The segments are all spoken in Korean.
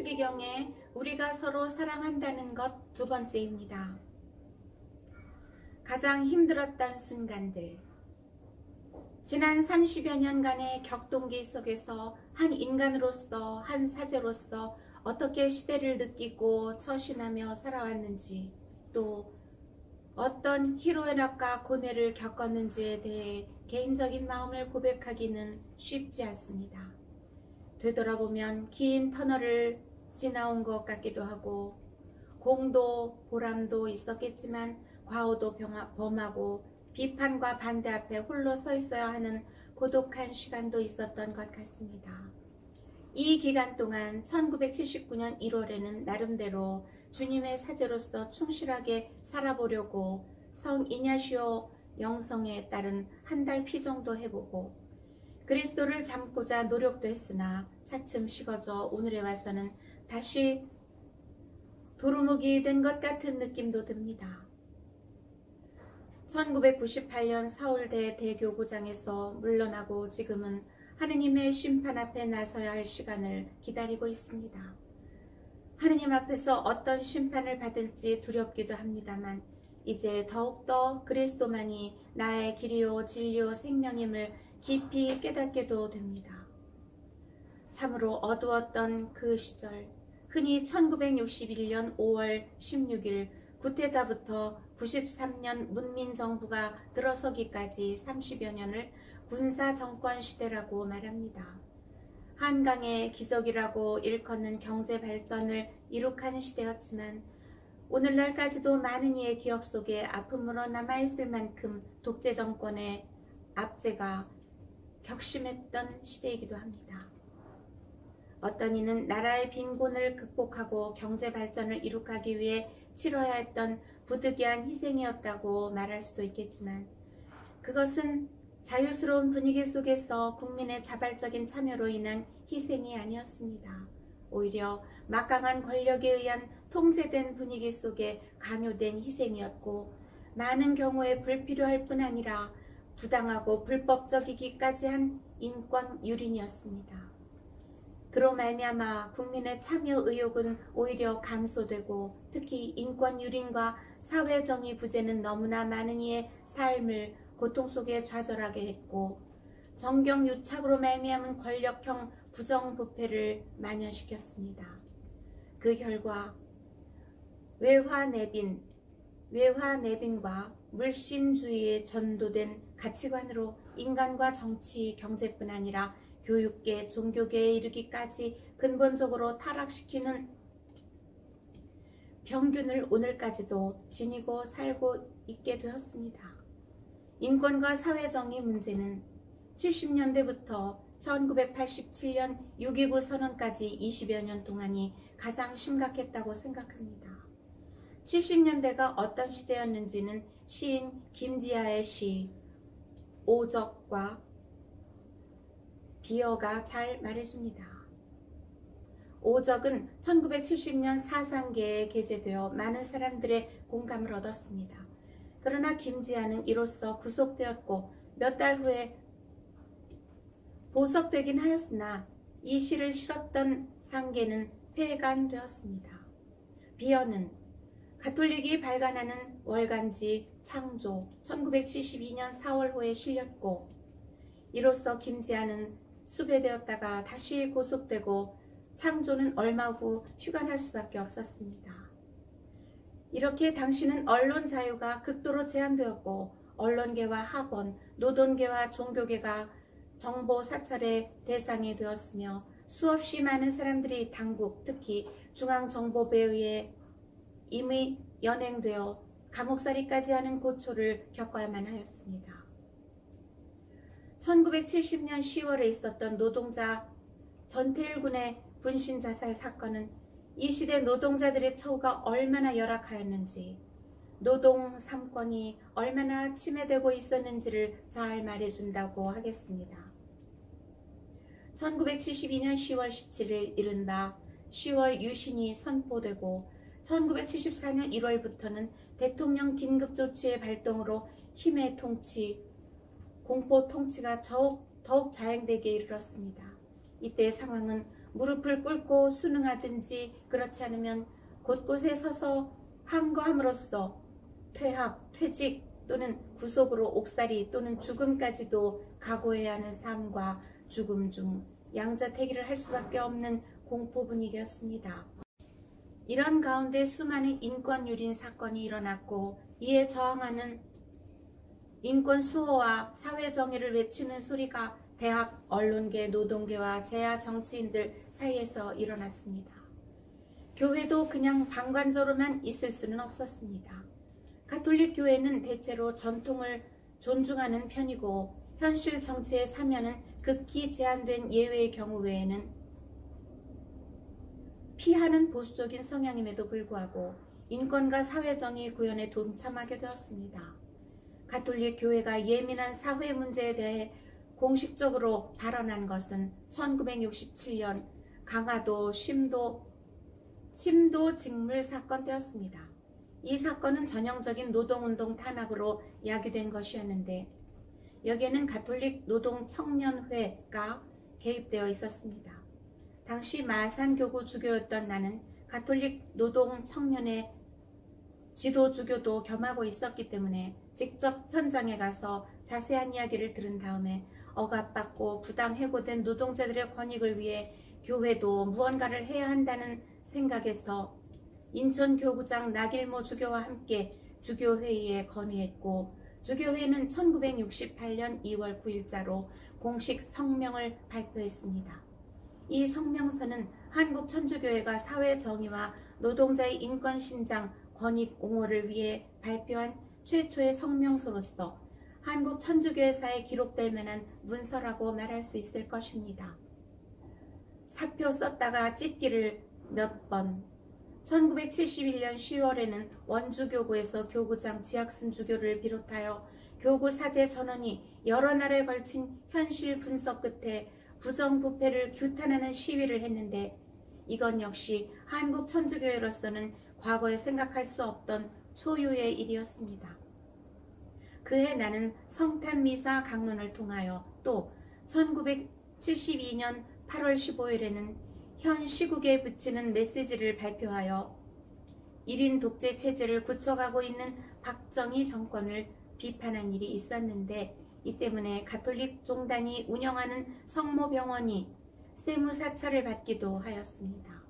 시기경에 우리가 서로 사랑한다는 것 두 번째입니다. 가장 힘들었던 순간들. 지난 30여 년간의 격동기 속에서 한 인간으로서, 한 사제로서 어떻게 시대를 느끼고 처신하며 살아왔는지, 또 어떤 희로애락과 고뇌를 겪었는지에 대해 개인적인 마음을 고백하기는 쉽지 않습니다. 되돌아보면 긴 터널을 지나온 것 같기도 하고, 공도 보람도 있었겠지만 과오도 범하고 비판과 반대 앞에 홀로 서 있어야 하는 고독한 시간도 있었던 것 같습니다. 이 기간 동안 1979년 1월에는 나름대로 주님의 사제로서 충실하게 살아보려고 성 이냐시오 영성에 따른 한 달 피정도 해보고 그리스도를 잡고자 노력도 했으나 차츰 식어져 오늘에 와서는 다시 도루묵이 된 것 같은 느낌도 듭니다. 1998년 서울대 대교구장에서 물러나고 지금은 하느님의 심판 앞에 나서야 할 시간을 기다리고 있습니다. 하느님 앞에서 어떤 심판을 받을지 두렵기도 합니다만 이제 더욱더 그리스도만이 나의 길이요 진리요 생명임을 깊이 깨닫게도 됩니다. 참으로 어두웠던 그 시절, 흔히 1961년 5월 16일 구테타부터 93년 문민정부가 들어서기까지 30여 년을 군사정권 시대라고 말합니다. 한강의 기적이라고 일컫는 경제발전을 이룩하는 시대였지만 오늘날까지도 많은 이의 기억 속에 아픔으로 남아있을 만큼 독재정권의 압제가 격심했던 시대이기도 합니다. 어떤 이는 나라의 빈곤을 극복하고 경제발전을 이룩하기 위해 치러야 했던 부득이한 희생이었다고 말할 수도 있겠지만 그것은 자유스러운 분위기 속에서 국민의 자발적인 참여로 인한 희생이 아니었습니다. 오히려 막강한 권력에 의한 통제된 분위기 속에 강요된 희생이었고 많은 경우에 불필요할 뿐 아니라 부당하고 불법적이기까지 한 인권 유린이었습니다. 그로 말미암아 국민의 참여 의욕은 오히려 감소되고 특히 인권 유린과 사회정의 부재는 너무나 많은 이의 삶을 고통 속에 좌절하게 했고 정경유착으로 말미암은 권력형 부정부패를 만연시켰습니다. 그 결과 외화내빈과 물신주의에 전도된 가치관으로 인간과 정치, 경제뿐 아니라 교육계, 종교계에 이르기까지 근본적으로 타락시키는 병균을 오늘까지도 지니고 살고 있게 되었습니다. 인권과 사회정의 문제는 70년대부터 1987년 6.29 선언까지 20여 년 동안이 가장 심각했다고 생각합니다. 70년대가 어떤 시대였는지는 시인 김지아의 시 오적과 비어가 잘 말해줍니다. 오적은 1970년 사상계에 게재되어 많은 사람들의 공감을 얻었습니다. 그러나 김지아는 이로써 구속되었고 몇 달 후에 보석되긴 하였으나 이 시를 실었던 상계는 폐간되었습니다. 비어는 가톨릭이 발간하는 월간지 창조 1972년 4월호에 실렸고 이로써 김지아는 수배되었다가 다시 고속되고 창조는 얼마 후 휴관할 수밖에 없었습니다. 이렇게 당시는 언론 자유가 극도로 제한되었고 언론계와 학원, 노동계와 종교계가 정보 사찰의 대상이 되었으며 수없이 많은 사람들이 당국, 특히 중앙정보부에 의해 이미 연행되어 감옥살이까지 하는 고초를 겪어야만 하였습니다. 1970년 10월에 있었던 노동자 전태일 군의 분신자살 사건은 이 시대 노동자들의 처우가 얼마나 열악하였는지, 노동 3권이 얼마나 침해되고 있었는지를 잘 말해준다고 하겠습니다. 1972년 10월 17일 이른바 10월 유신이 선포되고 1974년 1월부터는 대통령 긴급조치의 발동으로 힘의 통치, 공포 통치가 더욱 자행되게 이르렀습니다. 이때 상황은 무릎을 꿇고 순응하든지 그렇지 않으면 곳곳에 서서 항거함으로써 퇴학, 퇴직 또는 구속으로 옥살이 또는 죽음까지도 각오해야 하는 삶과 죽음 중 양자택일을 할 수밖에 없는 공포 분위기였습니다. 이런 가운데 수많은 인권유린 사건이 일어났고 이에 저항하는 인권 수호와 사회정의를 외치는 소리가 대학, 언론계, 노동계와 재야 정치인들 사이에서 일어났습니다. 교회도 그냥 방관자로만 있을 수는 없었습니다. 가톨릭 교회는 대체로 전통을 존중하는 편이고 현실 정치의 사면은 극히 제한된 예외의 경우 외에는 피하는 보수적인 성향임에도 불구하고 인권과 사회정의 구현에 동참하게 되었습니다. 가톨릭 교회가 예민한 사회 문제에 대해 공식적으로 발언한 것은 1967년 강화도 침도 직물 사건 때였습니다. 이 사건은 전형적인 노동운동 탄압으로 야기된 것이었는데 여기에는 가톨릭 노동청년회가 개입되어 있었습니다. 당시 마산교구 주교였던 나는 가톨릭 노동청년회 지도주교도 겸하고 있었기 때문에 직접 현장에 가서 자세한 이야기를 들은 다음에 억압받고 부당 해고된 노동자들의 권익을 위해 교회도 무언가를 해야 한다는 생각에서 인천교구장 나길모 주교와 함께 주교회의에 건의했고 주교회는 1968년 2월 9일자로 공식 성명을 발표했습니다. 이 성명서는 한국천주교회가 사회정의와 노동자의 인권신장 권익 옹호를 위해 발표한 최초의 성명서로서 한국 천주교회사에 기록될 만한 문서라고 말할 수 있을 것입니다. 사표 썼다가 찢기를 몇 번. 1971년 10월에는 원주교구에서 교구장 지학순 주교를 비롯하여 교구 사제 전원이 여러 날에 걸친 현실 분석 끝에 부정부패를 규탄하는 시위를 했는데 이건 역시 한국 천주교회로서는 과거에 생각할 수 없던 초유의 일이었습니다. 그해 나는 성탄미사 강론을 통하여 또 1972년 8월 15일에는 현 시국에 붙이는 메시지를 발표하여 1인 독재 체제를 구축하고 있는 박정희 정권을 비판한 일이 있었는데 이 때문에 가톨릭 종단이 운영하는 성모병원이 세무사찰을 받기도 하였습니다.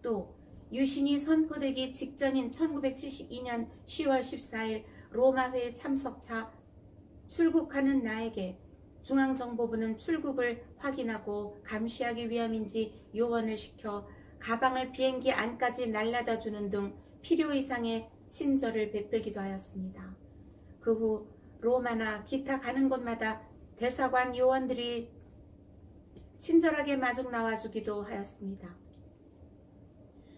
또 유신이 선포되기 직전인 1972년 10월 14일 로마회에 참석차 출국하는 나에게 중앙정보부는 출국을 확인하고 감시하기 위함인지 요원을 시켜 가방을 비행기 안까지 날라다 주는 등 필요 이상의 친절을 베풀기도 하였습니다. 그 후 로마나 기타 가는 곳마다 대사관 요원들이 친절하게 마중 나와주기도 하였습니다.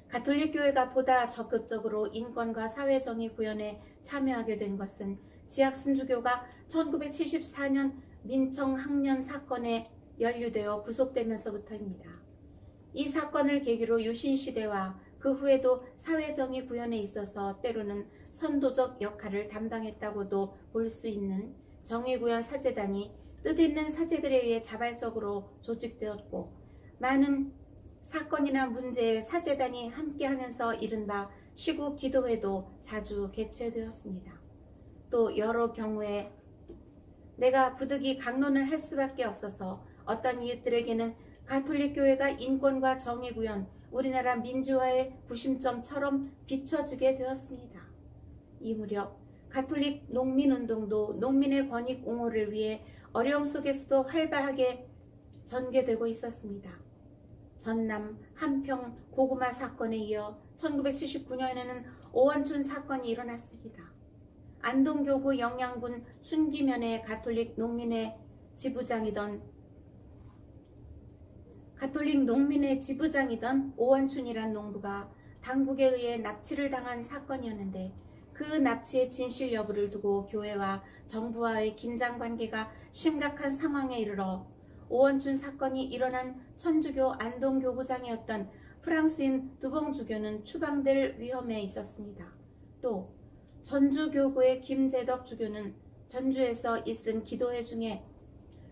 가톨릭 교회가 보다 적극적으로 인권과 사회정의 구현에 참여하게 된 것은 지학순 주교가 1974년 민청학년 사건에 연루되어 구속되면서부터입니다. 이 사건을 계기로 유신시대와 그 후에도 사회정의 구현에 있어서 때로는 선도적 역할을 담당했다고도 볼 수 있는 정의구현 사제단이 뜻있는 사제들에 의해 자발적으로 조직되었고 많은 사건이나 문제에 사제단이 함께하면서 이른바 시국 기도회도 자주 개최되었습니다. 또 여러 경우에 내가 부득이 강론을 할 수밖에 없어서 어떤 이웃들에게는 가톨릭 교회가 인권과 정의구현, 우리나라 민주화의 구심점처럼 비춰주게 되었습니다. 이 무렵 가톨릭 농민운동도 농민의 권익 옹호를 위해 어려움 속에서도 활발하게 전개되고 있었습니다. 전남 한평 고구마 사건에 이어 1979년에는 오원춘 사건이 일어났습니다. 안동교구 영양군 춘기면의 가톨릭 농민의 지부장이던 오원춘이란 농부가 당국에 의해 납치를 당한 사건이었는데 그 납치의 진실 여부를 두고 교회와 정부와의 긴장관계가 심각한 상황에 이르러 오원춘 사건이 일어난 천주교 안동교구장이었던 프랑스인 두봉 주교는 추방될 위험에 있었습니다. 또 전주교구의 김재덕 주교는 전주에서 있은 기도회 중에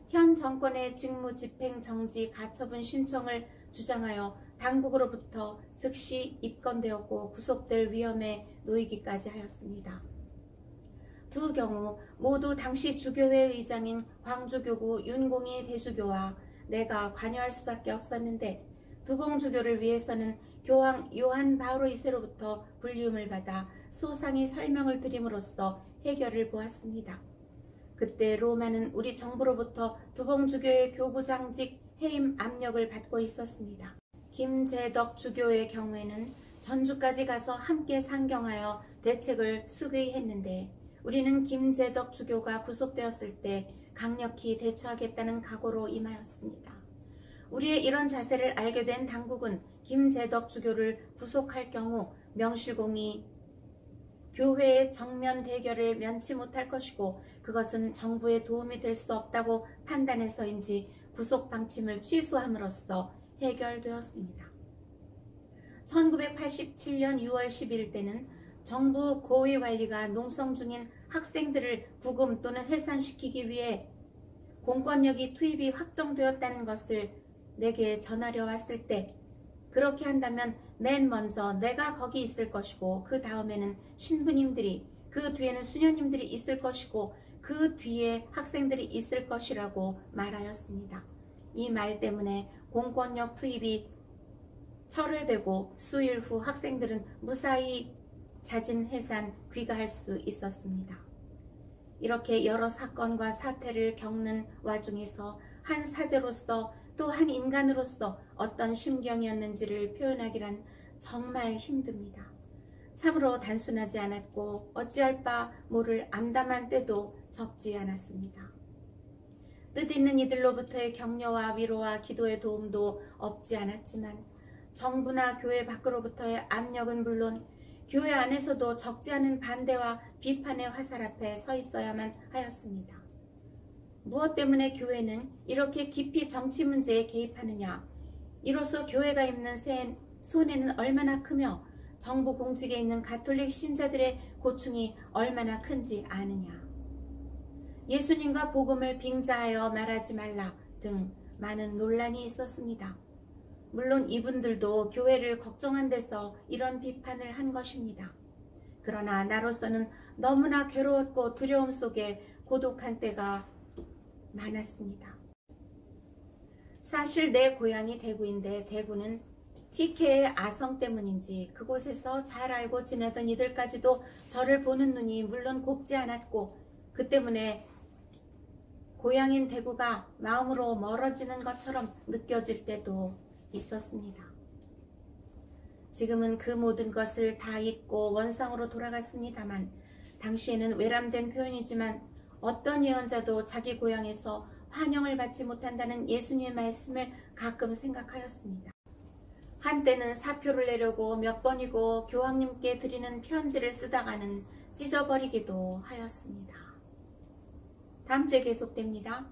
현 정권의 직무 집행 정지 가처분 신청을 주장하여 당국으로부터 즉시 입건되었고 구속될 위험에 놓이기까지 하였습니다. 두 경우 모두 당시 주교회 의장인 광주교구 윤공희 대주교와 내가 관여할 수밖에 없었는데 두봉주교를 위해서는 교황 요한 바오로 2세로부터 불리움을 받아 소상히 설명을 드림으로써 해결을 보았습니다. 그때 로마는 우리 정부로부터 두봉주교의 교구장직 해임 압력을 받고 있었습니다. 김재덕 주교의 경우에는 전주까지 가서 함께 상경하여 대책을 수기했는데 우리는 김재덕 주교가 구속되었을 때 강력히 대처하겠다는 각오로 임하였습니다. 우리의 이런 자세를 알게 된 당국은 김재덕 주교를 구속할 경우 명실공히 교회의 정면 대결을 면치 못할 것이고 그것은 정부에 도움이 될 수 없다고 판단해서인지 구속 방침을 취소함으로써 해결되었습니다. 1987년 6월 10일 때는 정부 고위관리가 농성 중인 학생들을 구금 또는 해산시키기 위해 공권력이 투입이 확정되었다는 것을 내게 전하려 왔을 때 그렇게 한다면 맨 먼저 내가 거기 있을 것이고 그 다음에는 신부님들이 그 뒤에는 수녀님들이 있을 것이고 그 뒤에 학생들이 있을 것이라고 말하였습니다. 이 말 때문에 공권력 투입이 철회되고 수일 후 학생들은 무사히 자진 해산 귀가할 수 있었습니다. 이렇게 여러 사건과 사태를 겪는 와중에서 한 사제로서 또 한 인간으로서 어떤 심경이었는지를 표현하기란 정말 힘듭니다. 참으로 단순하지 않았고 어찌할 바 모를 암담한 때도 적지 않았습니다. 뜻있는 이들로부터의 격려와 위로와 기도의 도움도 없지 않았지만 정부나 교회 밖으로부터의 압력은 물론 교회 안에서도 적지 않은 반대와 비판의 화살 앞에 서 있어야만 하였습니다. 무엇 때문에 교회는 이렇게 깊이 정치 문제에 개입하느냐? 이로써 교회가 입는 손해는 얼마나 크며 정부 공직에 있는 가톨릭 신자들의 고충이 얼마나 큰지 아느냐? 예수님과 복음을 빙자하여 말하지 말라 등 많은 논란이 있었습니다. 물론 이분들도 교회를 걱정한 데서 이런 비판을 한 것입니다. 그러나 나로서는 너무나 괴로웠고 두려움 속에 고독한 때가 많았습니다. 사실 내 고향이 대구인데 대구는 TK의 아성 때문인지 그곳에서 잘 알고 지내던 이들까지도 저를 보는 눈이 물론 곱지 않았고 그 때문에 고향인 대구가 마음으로 멀어지는 것처럼 느껴질 때도 있었습니다. 지금은 그 모든 것을 다 잊고 원상으로 돌아갔습니다만 당시에는 외람된 표현이지만 어떤 예언자도 자기 고향에서 환영을 받지 못한다는 예수님의 말씀을 가끔 생각하였습니다. 한때는 사표를 내려고 몇 번이고 교황님께 드리는 편지를 쓰다가는 찢어버리기도 하였습니다. 다음 주에 계속됩니다.